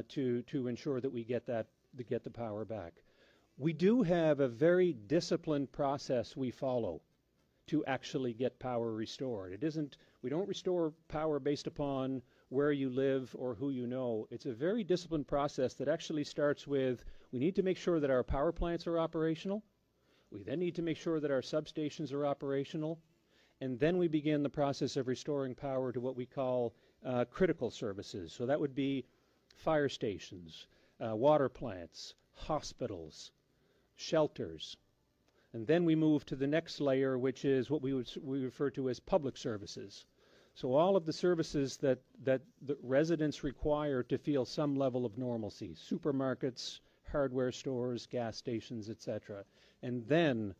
to ensure that we get the power back. We do have a very disciplined process we follow to actually get power restored. It isn't, we don't restore power based upon where you live or who you know. It's a very disciplined process that actually starts with, we need to make sure that our power plants are operational. We then need to make sure that our substations are operational. And then we begin the process of restoring power to what we call critical services. So that would be fire stations, water plants, hospitals, shelters. And then we move to the next layer, which is what we refer to as public services. So all of the services that the residents require to feel some level of normalcy, supermarkets, hardware stores, gas stations, etc. And then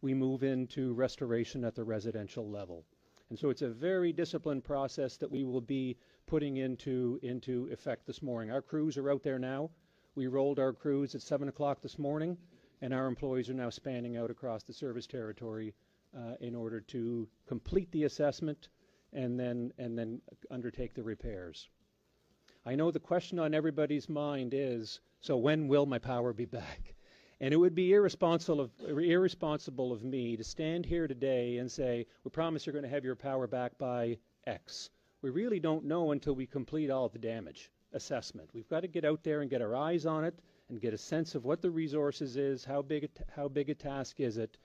we move into restoration at the residential level. And so it's a very disciplined process that we will be putting into effect this morning. Our crews are out there now. We rolled our crews at 7 o'clock this morning, and our employees are now spanning out across the service territory in order to complete the assessment and then undertake the repairs. I know the question on everybody's mind is, so when will my power be back? And it would be irresponsible of me to stand here today and say, we promise you're going to have your power back by X. We really don't know until we complete all the damage assessment. We've got to get out there and get our eyes on it and get a sense of what the resources is, how big a task is it.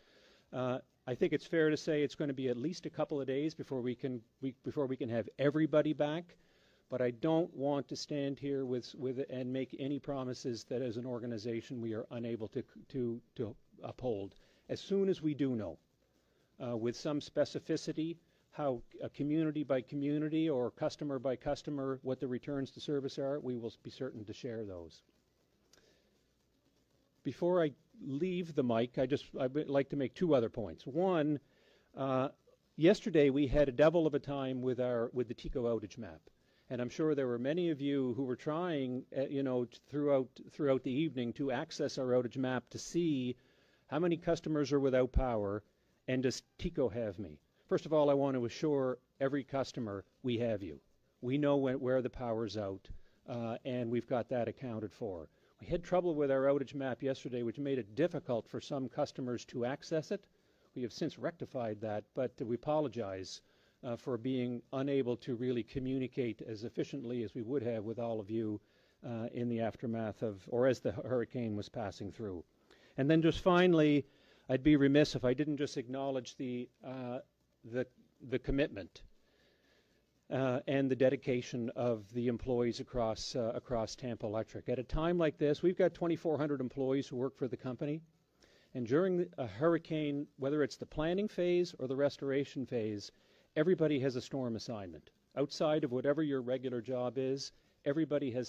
I think it's fair to say it's going to be at least a couple of days before we can have everybody back. But I don't want to stand here with and make any promises that as an organization we are unable to uphold. As soon as we do know, with some specificity, how community by community or customer by customer, what the returns to service are, we will be certain to share those. Before I leave the mic, I would like to make two other points. One, yesterday we had a devil of a time with the TECO outage map. And I'm sure there were many of you who were trying, throughout the evening to access our outage map to see how many customers are without power, and does TECO have me? First of all, I want to assure every customer we have you. We know where the power's out, and we've got that accounted for. We had trouble with our outage map yesterday, which made it difficult for some customers to access it. We have since rectified that, but we apologize for being unable to really communicate as efficiently as we would have with all of you in the aftermath of, or as the hurricane was passing through. And then just finally, I'd be remiss if I didn't just acknowledge the commitment and the dedication of the employees across Tampa Electric. At a time like this, we've got 2,400 employees who work for the company. And during a hurricane, whether it's the planning phase or the restoration phase, everybody has a storm assignment. Outside of whatever your regular job is, everybody has